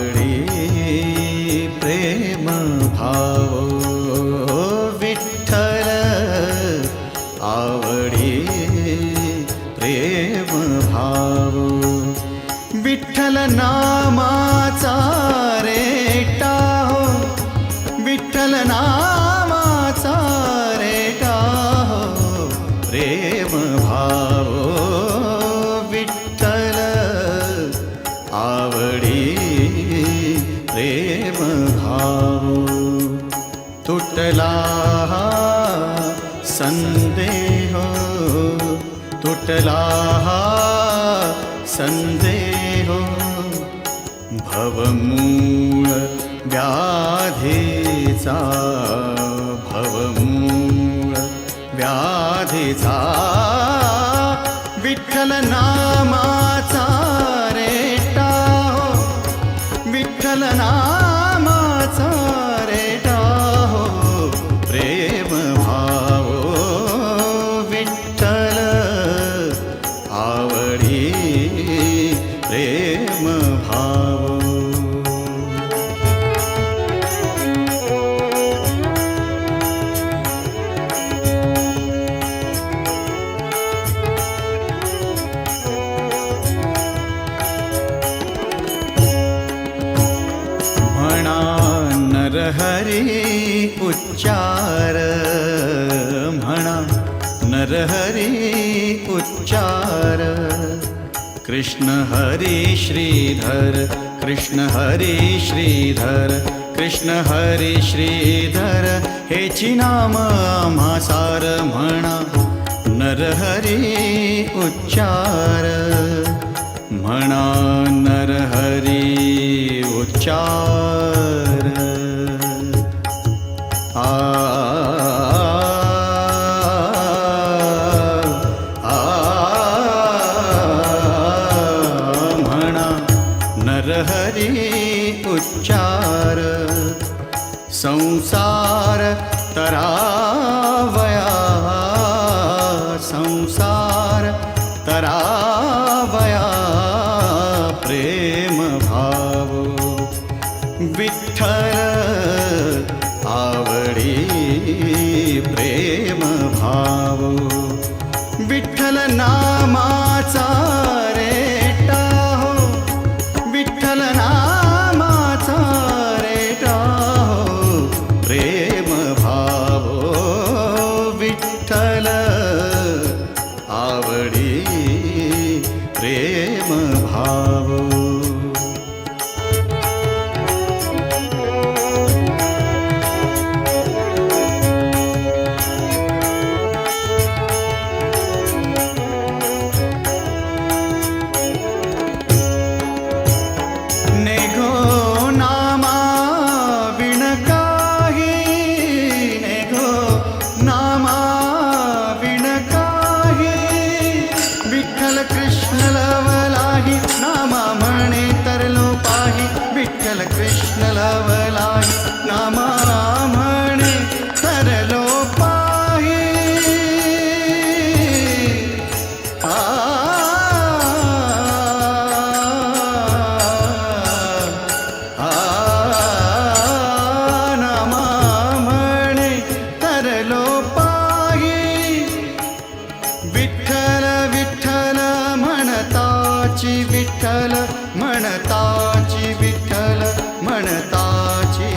आवडी प्रेम भाव विठ्ठल आवडी प्रेम भाव विठ्ठल नामाचा रेटा हो विठ्ठल नामाचा रेटा हो प्रेम भाव विठ्ठल आवडी प्रेम भाव तुटला संदेह तुटला संदेह भवमूळ व्याधीचा भवमूळ व्याधीचा विठ्ठल नामाचा रेटा हो विठ्ठल नामाचा रेटा हो प्रेम भाव विठ्ठल आवडी प्रेम भाव नरहरी उच्चार म्हणा नरहरी उच्चार कृष्ण हरी श्रीधर कृष्ण हरी श्रीधर कृष्ण हरी श्रीधर हेची नाम आम्हा सार म्हणा नरहरी उच्चार म्हणा नरहरी उच्चार म्हणा नरहरी उच्चार संसार तरावया संसार तरावया प्रेम भाव विठ्ठल आवडी प्रेम भाव विठ्ठल नामाचा रेटा हो विठ्ठल नामाचा रेटा हो प्रेम भाव विठ्ठल आवडी प्रेम भाव कृष्ण लवलाही नामा म्हणे तरलो पाही विठ्ठल कृष्ण लवलाही नामा म्हणे तरलो पाही नामा म्हणे तरलो पाही विठ्ठल विठ्ठल म्हणताची विठ्ठल म्हणताची विठ्ठल म्हणताची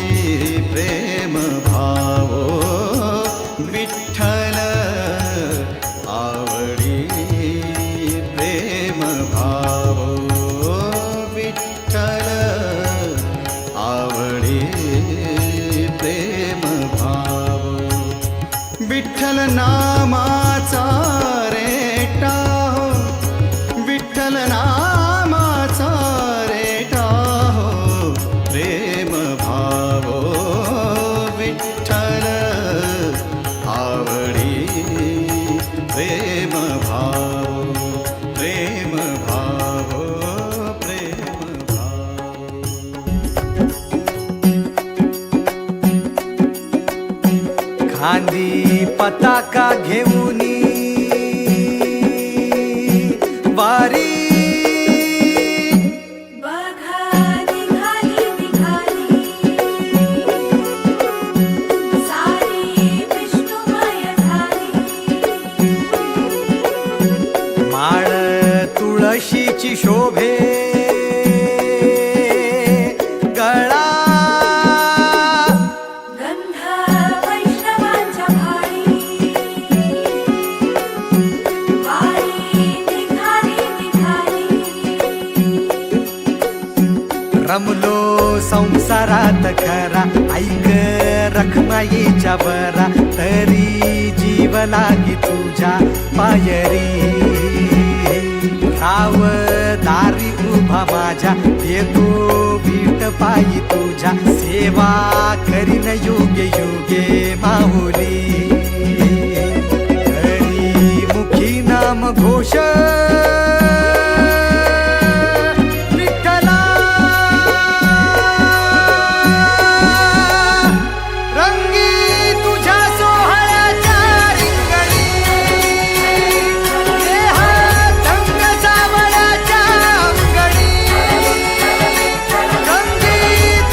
प्रेम भाव विठ्ठल आवडी प्रेम भाव विठ्ठल आवडी प्रेम भाव विठ्ठल नामाचा रेटा हो विठ्ठल नामाचा रेटा हो प्रेम भाव विठ्ठल आवडी प्रेम भाव प्रेम भाव प्रेम भाव खांदी पताका घेऊनी वारी बघा निघाली संसारात खरा, ऐक रखमाईच्या बरा, तरी जीव लागी तुझ्या पायरी. राव दारी उभा माझ्या, येतो वीट पायी तुझ्या, सेवा करीन युगे युगे माहुली. हरी मुखी नाम घोष विठ्ठला, रंगी तुझ्या सोहळ्याच्या रिंगणी, देहात रंग सावळ्याच्या अंगणी, रंगी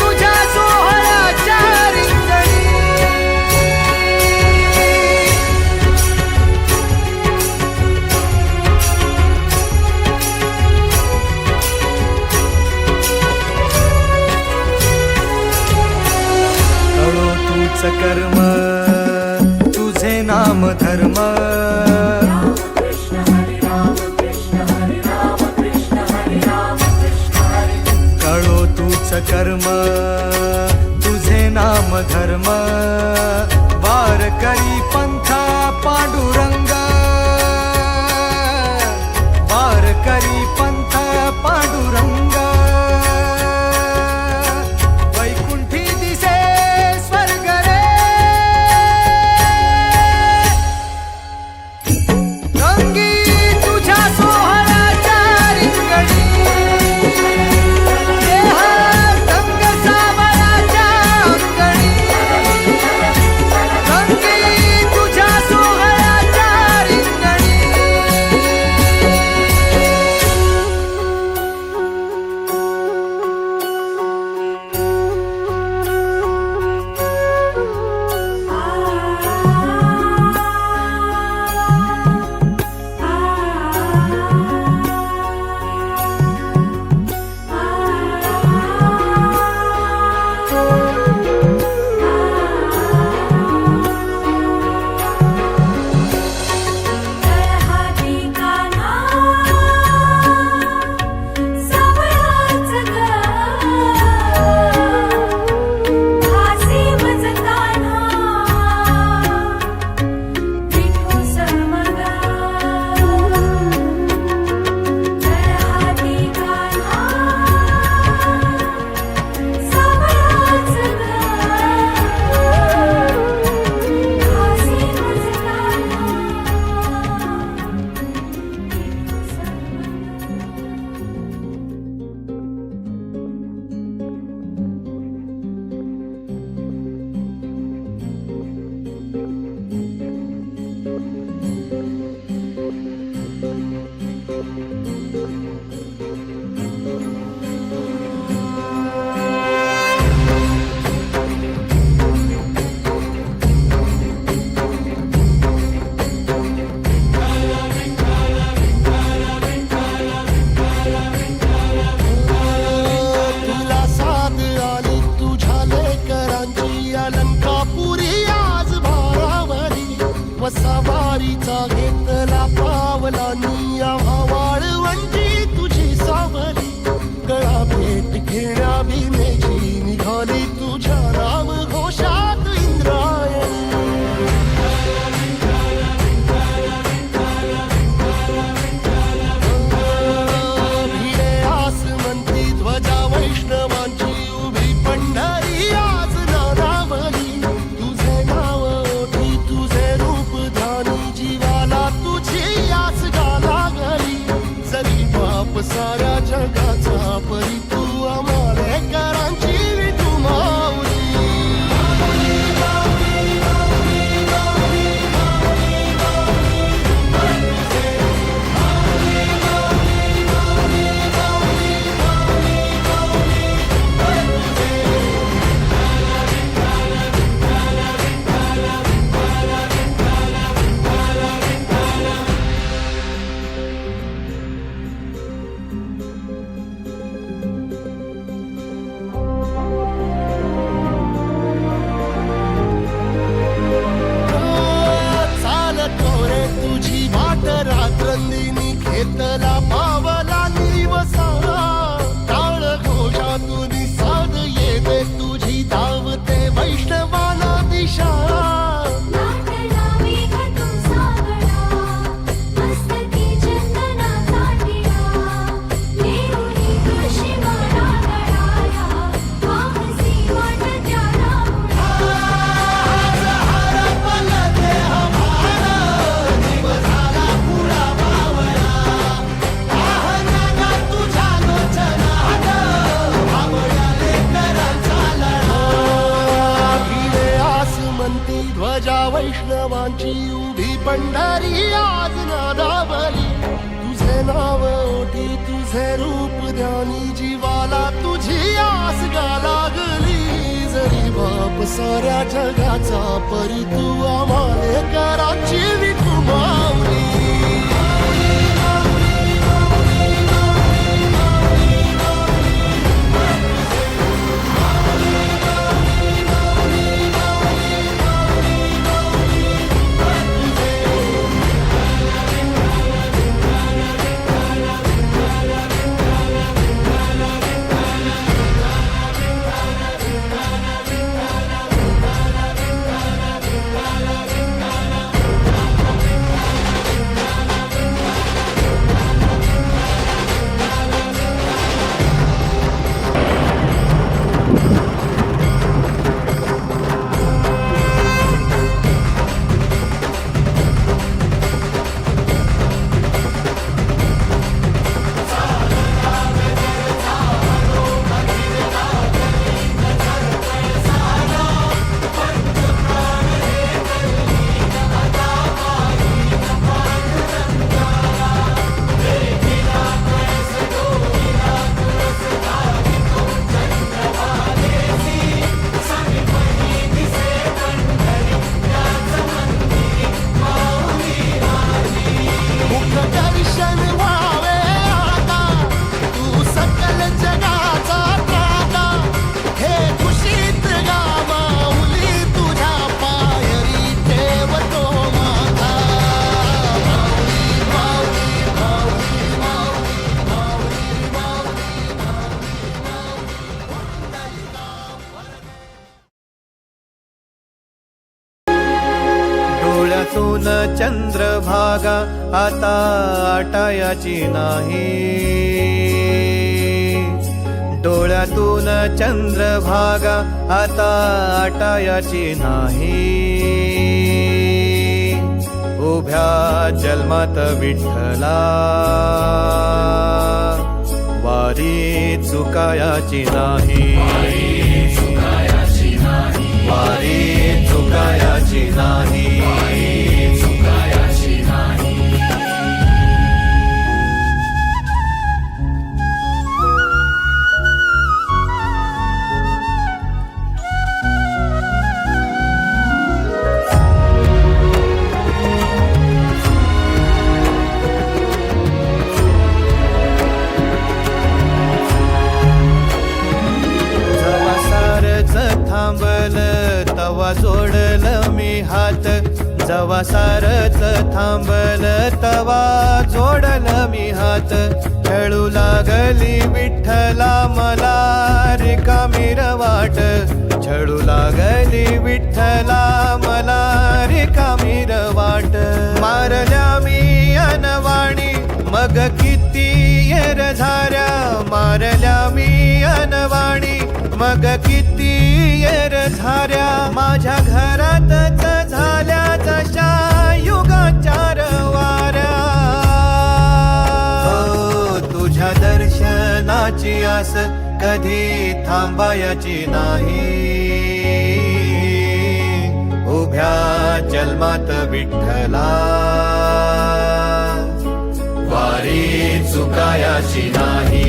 तुझ्या सोहळ्याच्या रिंगणी. कळो तूच कर्म, तुझे नाम धर्म, कळो तूच कर्म, तुझे नाम धर्म, वारकरी पंथ पांडुरंग, वारकरी पंथ पांडुरंग. वैकुंठी दिसे स्वर्ग रे, रंगी तुझ्या सोहळ्याच्या रिंगणी, देहात रंग सावळ्याच्या अंगणी, रंगी तुझ्या सोहळ्याच्या वैष्णवांची उभी पंढरी आज नादावली. तुझे नाव ओठी तुझे रूप ध्यानी जीवाला तुझी आस गा लागली. जरी बाप साऱ्या जगाचा परी तू आम्हाले कराची विठू माऊली. डोळ्यातून चंद्रभागा आता आटायाची नाही. डोळ्यातून चंद्रभागा आता आटायाची नाही. उभ्या जन्मात विठ्ठला वारी चुकायाची नाही. वारी चुकायाची नाही. थांबल तवा जोडल मी हात. जवा सारच थांबल तवा जोडल मी हात. खेळू लागली विठ्ठला मला रिकामी वाट. छळू लागली विठ्ठला मला रिकामी वाट. मारल्या मी अनवाणी मग किती येर झाऱ्या. मारल्या मी अनवाणी मग किती येर झाऱ्या. माझ्या घरातच झाल्या जशा युगाचार वाऱ्या. तुझ्या दर्शनाची आस कधी थांबायची नाही. उभ्या जन्मात विठ्ठला वारी चुकायाची नाही.